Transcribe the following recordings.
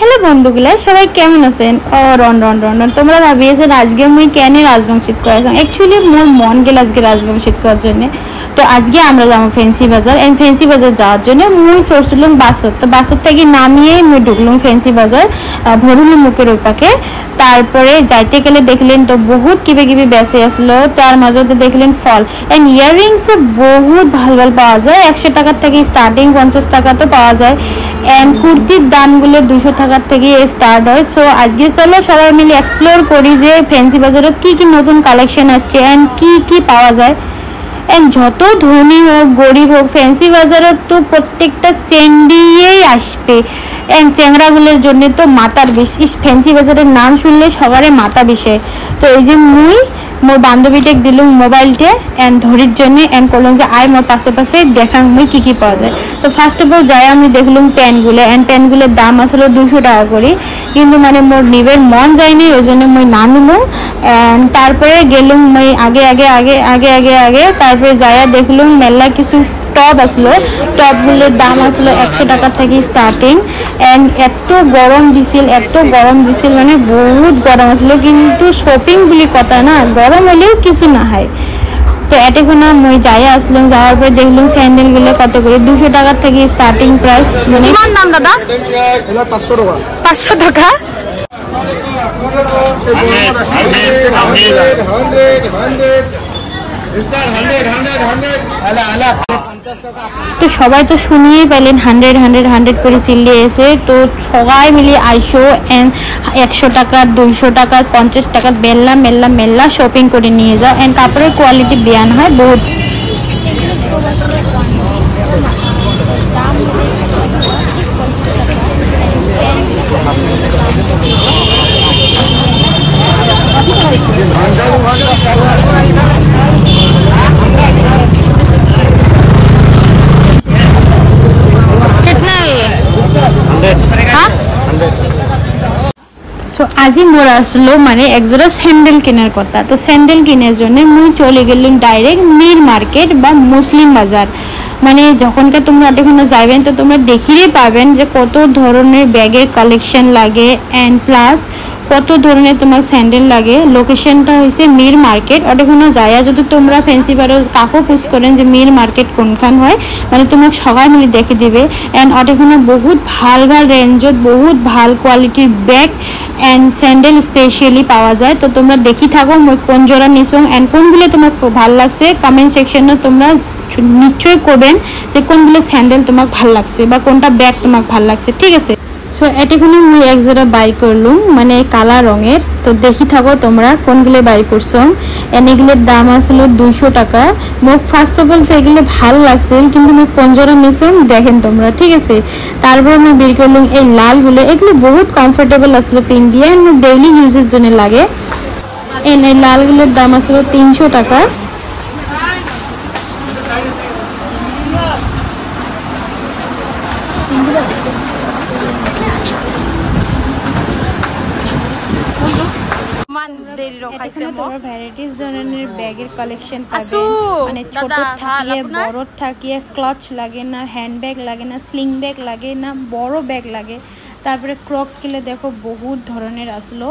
Hello বন্ধুগুলা সবাই কেমন আছেন রন রন রন রন তোমরা ভাবিয়েছেন আজকে মুই কেন রাজবংশীত করেছিলাম অ্যাকচুয়ালি মোর মন গেল আজকে রাজবংশীত করার জন্য তো আজকে আমরা যাবো ফ্যান্সি বাজার এন্ড ফ্যান্সি বাজার যাওয়ার জন্য মুই চড়ছিলাম বাসত তো বাসত থেকে নামিয়ে মুই ঢুকলাম ফ্যান্সি বাজার ভরুলি মুখের ওই পাকে তারপরে যাইতে গেলে দেখলেন তো বহুত কিবে কিবে বেঁচে আসলো তার মাঝে দেখলেন ফল এন্ড ইয়াররিংস বহুত ভাল ভাল পাওয়া যায় 100 টাকার থেকে স্টার্টিং 50 টাকা তো পাওয়া যায় এন্ড কুর্তির দামগুলো 200 টাকার থেকে স্টার্ট হয় সো আজকে চলো সবাই মিলে এক্সপ্লোর করি যে ফ্যান্সি বাজারত কি কি নতুন কালেকশন আছে এন্ড কি কি পাওয়া যায় এন্ড যত ধনী হোক গরিব হোক ফ্যান্সি বাজারত তো প্রত্যেকটা চেন্ডিয়েই আসবে এন্ড চ্যাংড়াগুলোর জন্য তো মাথার বিষ ফ্যান্সি বাজারের নাম শুনলে সবারই মাথা বিষয় তো এই যে মুই মোর বান্ধবীটাকে দিলুম মোবাইলটে এন্ড ধরির জন্য এন্ড করলাম যে আয় মোর পাশে পাশে দেখাং মুই কি কি পাওয়া যায় তো ফার্স্ট অফ অল যাই আমি দেখলাম প্যান্টগুলো এন্ড প্যান্টগুলোর দাম আসলে 200 টাকা করে কিন্তু মানে মোর নিবের মন যায়নি ওই জন্য মুই না নিলাম এন্ড তারপরে গেলুম মুই আগে তারপরে যাইয়া দেখলাম মেলা কিছু টপ আসলো টপগুলোর দাম আসলো 100 টাকা থেকে স্টার্টিং এন্ড এত গরম দিছিল মানে বহুত গরম আসলো কিন্তু শপিং বলি কথা না গরম হলেও কিছু না হয় তো এতক্ষণ মই যাই আসলাম যাওয়ার পরে দেখলাম স্যান্ডেলগুলো কত করে 200 টাকা থেকে স্টার্টিং প্রাইস মানে কিমান দাম দাদা 500 টাকা তো সবাই তো শুনিয়ে পেলেন 100 করে চিল্লিয়ে এসে তো সবাই মিলে আইসো এন্ড 100 টাকা 200 টাকা 50 টাকা মেল্লা শপিং করে নিয়ে যাও এন্ড কাপড়ের কোয়ালিটি বিয়ান হয় বহুত সো আজি মোর আসলো মানে একজোড়া স্যান্ডেল কেনার কথা তো স্যান্ডেল কেনার জন্য মুই চলে গেলাম ডাইরেক্ট মির মার্কেট বা মুসলিম বাজার মানে যখনকার তোমরা ওখানে যাবেন তো তোমরা দেখিয়ে পাবেন যে কত ধরনের ব্যাগের কালেকশন লাগে এন্ড প্লাস কত ধরনের তোমার স্যান্ডেল লাগে লোকেশনটা হয়েছে মির মার্কেট ওখানে যাইয়া যদি তোমরা ফ্যান্সি বাজার কাকু পুষ করেন যে মির মার্কেট কোনখান হয় মানে তোমাকে সবাই মিলে দেখে দিবে এন্ড ওখানে বহুত ভাল রেঞ্জত বহুত ভাল কোয়ালিটির ব্যাগ এন্ড স্যান্ডেল স্পেশালি পাওয়া যায় তো তোমরা দেখি থাকো মই কোন জোড়া নিছং এন্ড কোনগুলো তোমার ভাল লাগছে কমেন্ট সেকশনে তোমরা নিশ্চয়ই করবেন যে কোনগুলো স্যান্ডেল তোমাকে ভাল লাগছে বা কোনটা ব্যাগ তোমাকে ভাল লাগছে ঠিক আছে সো এটাখানে মুই এক জোড়া বাই করলুম মানে কালা রঙের তো দেখি থাকো তোমরা কোনগুলো বাই করছো এগুলোর দাম আসলো 200 টাকা মোক ফার্স্ট অফ অল তো এগুলো ভাল লাগছে কিন্তু মুই কোন জোড়া নিছেন দেখেন তোমরা ঠিক আছে তারপর আমি বের করলুম এই লালগুলো এগুলো বহুত কমফোর্টেবল আসলো পিন দিয়ে মুই ডেইলি ইউজের জন্য লাগে এই লালগুলোর দাম আসলো 300 টাকা ভ্যারাইটিস ধরনের ব্যাগের কালেকশন পাবেন মানে ছোট থাকিয়ে বড় থাকিয়ে ক্লাচ লাগে না হ্যান্ড ব্যাগ লাগে না স্লিং ব্যাগ লাগে না বড় ব্যাগ লাগে তারপরে ক্রক্স কিলে দেখো বহুত ধরনের আসলো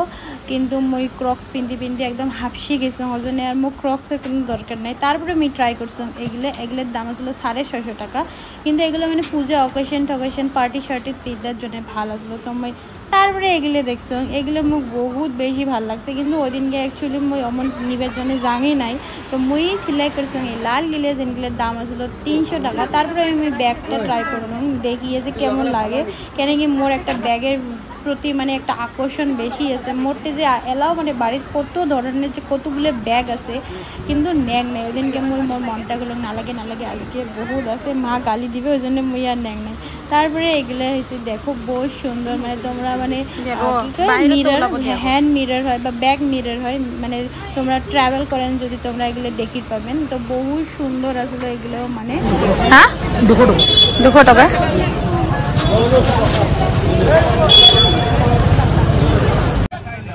কিন্তু মই ক্রক্স পিন্দি একদম হাফসি গেছি ওর জন্য আর মোক ক্রক্সের কোনো দরকার নাই তারপরে আমি ট্রাই করছিলাম এগুলোর দাম আসলো 650 টাকা কিন্তু এগুলো মানে পূজা অকেশন পার্টি শার্টি পিন্দার জন্য ভালো আসলো তো মই তারপরে এগুলো দেখছো এগুলো মোক বহুত বেশি ভাল লাগছে কিন্তু ওই দিনকে অ্যাকচুয়ালি মই অমন নিবার জন্য জানি নাই তো মই সিলেক্ট করছি এই লাল গিলে যেগুলোর দাম আসলো 300 টাকা তারপরে আমি ব্যাগটা ট্রাই করলাম দেখিয়ে যে কেমন লাগে কেন কি মোর একটা ব্যাগের প্রতি মানে একটা আকর্ষণ বেশি আছে মোটে যে এলাও মানে বাড়ির কত ধরনের যে কতগুলো ব্যাগ আছে কিন্তু ন্যাং নাই ওই দিনকে মই মোর মনটা গুলো না লাগে আজকে বহুত আছে মা গালি দিবে ওই জন্য মই আর ন্যাং নাই তারপরে এগুলো হয়েছে দেখো বহুত সুন্দর মানে তোমরা মানে মিরর হ্যান্ড মিরর হয় বা ব্যাগ মিরর হয় মানে তোমরা ট্রাভেল করেন যদি তোমরা এগুলো দেখি পাবেন তো বহুত সুন্দর আসলে এগুলো মানে হ্যাঁ 200 টাকা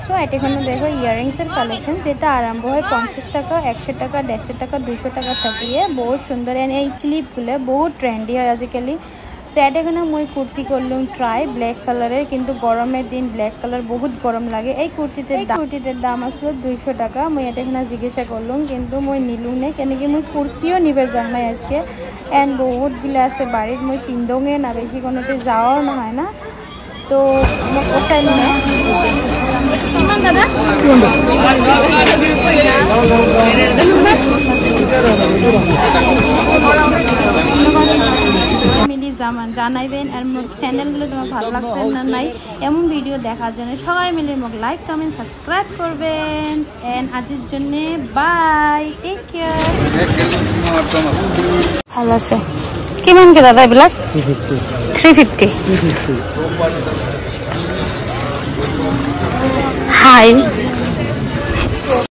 সো এখানে দেখো ইয়ারিংসের কালেকশন যেটা আরম্ভ হয় 50 টাকা 100 টাকা 150 টাকা 200 টাকা থাকিয়ে বহুত সুন্দর এই ক্লিপগুলো বহুত ট্রেন্ডি হয় আজিকালি তো এটা এখানে মই কুর্তি করলাম ট্রাই ব্ল্যাক কালারের, কিন্তু গরমের দিন ব্ল্যাক কালার বহুত গরম লাগে। এই কুর্তিটার দাম আসলো 200 টাকা। মই এটা এখানে জিজ্ঞাসা করলাম, কিন্তু মই নিলুম না, কেন কি মই কুর্তিও নিবার যাম না আজকে। এন্ড বহুতগুলো আছে বাড়িত, মই পিন্ধোঙে না, বেশি কোনোতে যাওয়াও না হয় না। তো মই কোথায় নিয়ে কিমান দাদা মিলি জানাইবেন। আর মোর চ্যানেলগুলো তোমার ভালো লাগছে না নাই এমন ভিডিও দেখার জন্য সবাই মিলে মোক লাইক কমেন্ট সাবস্ক্রাইব করবেন। এন্ড আজকের জন্য বাই, টেক কেয়ার। ভালো আছে কিমান কে দাদা এইবিলাক? 350। হাই